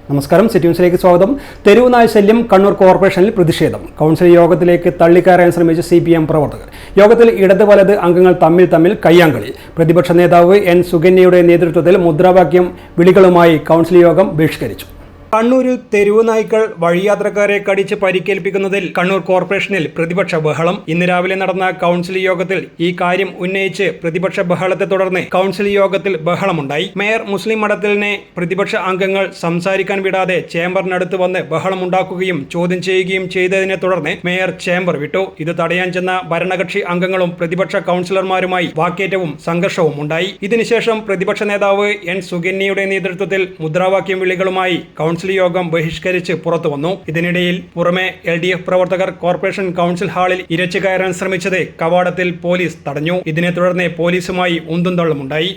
നമസ്കാരം, സിറ്റി ന്യൂസിലേക്ക് സ്വാഗതം. തെരുവ് നായ ശല്യം കണ്ണൂർ കോർപ്പറേഷനിൽ പ്രതിഷേധം. കൗൺസിൽ യോഗത്തിലേക്ക് തള്ളിക്കയറാൻ ശ്രമിച്ച CPM പ്രവർത്തകർ. യോഗത്തിൽ ഇടത് വലത് അംഗങ്ങൾ തമ്മിൽ കയ്യാങ്കളി. പ്രതിപക്ഷ നേതാവ് N. സുകന്യയുടെ നേതൃത്വത്തിൽ മുദ്രാവാക്യം വിളികളുമായി കൗൺസിൽ യോഗം ബഹിഷ്കരിച്ചു. കണ്ണൂരിൽ തെരുവ് നായ്ക്കൾ വഴിയാത്രക്കാരെ കടിച്ച് പരിക്കേൽപ്പിക്കുന്നതിൽ കണ്ണൂർ കോർപ്പറേഷനിൽ പ്രതിപക്ഷ ബഹളം. ഇന്ന് രാവിലെ നടന്ന കൗൺസിൽ യോഗത്തിൽ ഈ കാര്യം ഉന്നയിച്ച് പ്രതിപക്ഷ ബഹളത്തെ തുടർന്ന് കൗൺസിൽ യോഗത്തിൽ ബഹളമുണ്ടായി. മേയർ മുസ്ലിം മഠത്തിലിനെ പ്രതിപക്ഷ അംഗങ്ങൾ സംസാരിക്കാൻ വിടാതെ ചേംബറിനടുത്ത് വന്ന് ബഹളമുണ്ടാക്കുകയും ചോദ്യം ചെയ്യുകയും ചെയ്തതിനെ തുടർന്ന് മേയർ ചേംബർ വിട്ടു. ഇത് തടയാൻ ചെന്ന ഭരണകക്ഷി അംഗങ്ങളും പ്രതിപക്ഷ കൗൺസിലർമാരുമായി വാക്കേറ്റവും സംഘർഷവും ഉണ്ടായി. ഇതിനുശേഷം പ്രതിപക്ഷ നേതാവ് N. സുകന്യയുടെ നേതൃത്വത്തിൽ മുദ്രാവാക്യം വിളികളുമായി കൗൺസിൽ യോഗം ബഹിഷ്കരിച്ച് പുറത്തു വന്നു. ഇതിനിടയിൽ പുറമെ LDF പ്രവർത്തകർ കോർപ്പറേഷൻ കൗൺസിൽ ഹാളിൽ ഇരച്ചു കയറാൻ ശ്രമിച്ചത് കവാടത്തിൽ പോലീസ് തടഞ്ഞു. ഇതിനെ തുടർന്ന് പോലീസുമായി ഉന്തും തള്ളുമുണ്ടായി.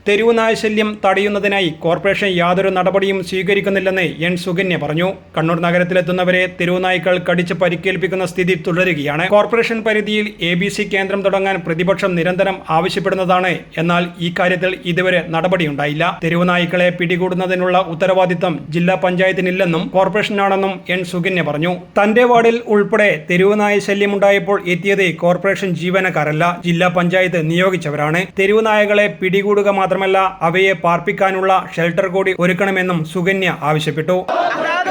തെരുവ് നായ ശല്യം തടയുന്നതിനായി കോർപ്പറേഷൻ യാതൊരു നടപടിയും സ്വീകരിക്കുന്നില്ലെന്ന് N. സുകന്യ പറഞ്ഞു. കണ്ണൂർ നഗരത്തിലെത്തുന്നവരെ തെരുവ് നായ്ക്കൾ കടിച്ച് പരിക്കേൽപ്പിക്കുന്ന സ്ഥിതി തുടരുകയാണ്. കോർപ്പറേഷൻ പരിധിയിൽ ABC കേന്ദ്രം തുടങ്ങാൻ പ്രതിപക്ഷം നിരന്തരം ആവശ്യപ്പെടുന്നതാണ്. എന്നാൽ ഈ കാര്യത്തിൽ ഇതുവരെ നടപടിയുണ്ടായില്ല. തെരുവ് നായ്ക്കളെ പിടികൂടുന്നതിനുള്ള ഉത്തരവാദിത്തം ജില്ലാ പഞ്ചായത്തിനില്ലെന്നും കോർപ്പറേഷനാണെന്നും N. സുകന്യ പറഞ്ഞു. തന്റെ വാർഡിൽ ഉൾപ്പെടെ തെരുവ് നായ ശല്യമുണ്ടായപ്പോൾ എത്തിയത് കോർപ്പറേഷൻ ജീവനക്കാരല്ല, ജില്ലാ പഞ്ചായത്ത് നിയോഗിച്ചവരാണ്. തെരുവ് നായകളെ പിടികൂടുക മാത്രമല്ല, അവയെ പാർപ്പിക്കാനുള്ള ഷെൽട്ടർ കൂടി ഒരുക്കണമെന്നും സുകന്യ ആവശ്യപ്പെട്ടു.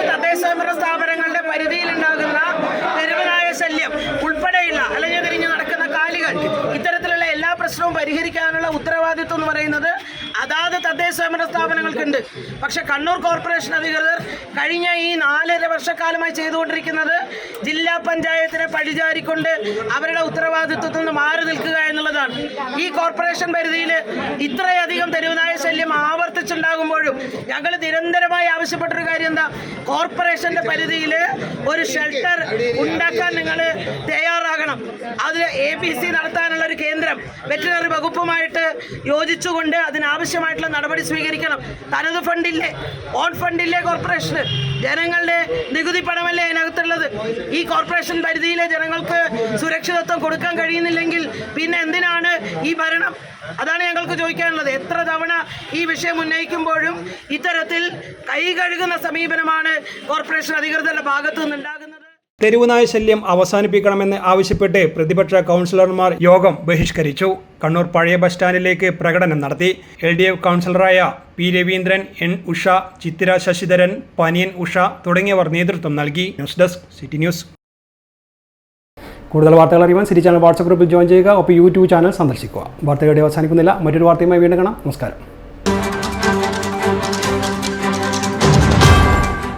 തദ്ദേശഭരണ സ്ഥാപനങ്ങളുടെ പരിധിയിലുണ്ടാകുന്ന തെരുവുനായ ശല്യം ഉൾപ്പെടെയുള്ള അലഞ്ഞു തിരിഞ്ഞു നടക്കുന്ന കാലികൾ, ഇത്തരത്തിലുള്ള എല്ലാ പ്രശ്നവും പരിഹരിക്കാനുള്ള ഉത്തരവാദിത്വം എന്ന് പറയുന്നത് അതാത് തദ്ദേശഭരണ സ്ഥാപനങ്ങൾക്കുണ്ട്. പക്ഷെ കണ്ണൂർ കോർപ്പറേഷൻ അധികൃതർ കഴിഞ്ഞ ഈ 4.5 വർഷക്കാലമായി ചെയ്തുകൊണ്ടിരിക്കുന്നത് ജില്ലാ പഞ്ചായത്തിനെ പഴിചാരിക്കൊണ്ട് അവരുടെ ഉത്തരവാദിത്വത്തിൽ നിന്ന് മാറി നിൽക്കുക എന്നുള്ളതാണ്. ഈ കോർപ്പറേഷൻ പരിധിയിൽ ഇത്രയധികം തെരുവുനായ ശല്യം ആവർത്തിച്ചുണ്ടാകുമ്പോഴും ഞങ്ങൾ നിരന്തരമായി ആവശ്യപ്പെട്ടൊരു കാര്യം എന്താ, കോർപ്പറേഷന്റെ പരിധിയിൽ ഒരു ഷെൽട്ടർ ഉണ്ടാക്കാൻ നിങ്ങൾ തയ്യാറാകണം. അതിൽ ABC നടത്താനുള്ള ഒരു കേന്ദ്രം വെറ്ററിനറി വകുപ്പുമായിട്ട് യോജിച്ചുകൊണ്ട് അതിനാവശ്യമായിട്ടുള്ള നടപടി സ്വീകരിക്കണം. തനത് ഫണ്ടില്ലേ, ഓൺ ഫണ്ടില്ലേ കോർപ്പറേഷന്? ജനങ്ങളുടെ നികുതി പണമല്ലേ അതിനകത്തുള്ളത്? ഈ കോർപ്പറേഷൻ പരിധിയിലെ ജനങ്ങൾക്ക് സുരക്ഷിതത്വം കൊടുക്കാൻ കഴിയുന്നില്ലെങ്കിൽ പിന്നെ എന്തിനാണ് ഈ ഭരണം? അതാണ് ഞങ്ങൾക്ക് ചോദിക്കാനുള്ളത്. എത്ര തവണ ഈ വിഷയം ഉന്നയിക്കുമ്പോഴും ഇത്തരത്തിൽ കൈ കഴുകുന്ന സമീപനമാണ് കോർപ്പറേഷൻ അധികൃതരുടെ ഭാഗത്തു നിന്നുണ്ടാകുന്നത്. തെരുവുനായ ശല്യം അവസാനിപ്പിക്കണമെന്ന് ആവശ്യപ്പെട്ട് പ്രതിപക്ഷ കൗൺസിലർമാർ യോഗം ബഹിഷ്കരിച്ചു. കണ്ണൂർ പഴയ ബസ് സ്റ്റാൻഡിലേക്ക് പ്രകടനം നടത്തി. LDF കൗൺസിലറായ P. രവീന്ദ്രൻ, N. ഉഷ, ചിത്തിര ശശിധരൻ, പനിയൻ ഉഷ തുടങ്ങിയവർ നേതൃത്വം നൽകി. News desk, city news. കൂടുതൽ വാർത്തകൾ അറിയാൻ സിറ്റി ചാനൽ വാട്സ്ആപ്പ് ഗ്രൂപ്പിൽ ജോയിൻ ചെയ്യുക. ഒപ്പം YouTube ചാനൽ സന്ദർശിക്കുക. വാർത്തകളുടെ അവസാനിക്കുന്നില്ല. മറ്റൊരു വാർത്തയുമായി വീണ്ടും കാണാം. നമസ്കാരം.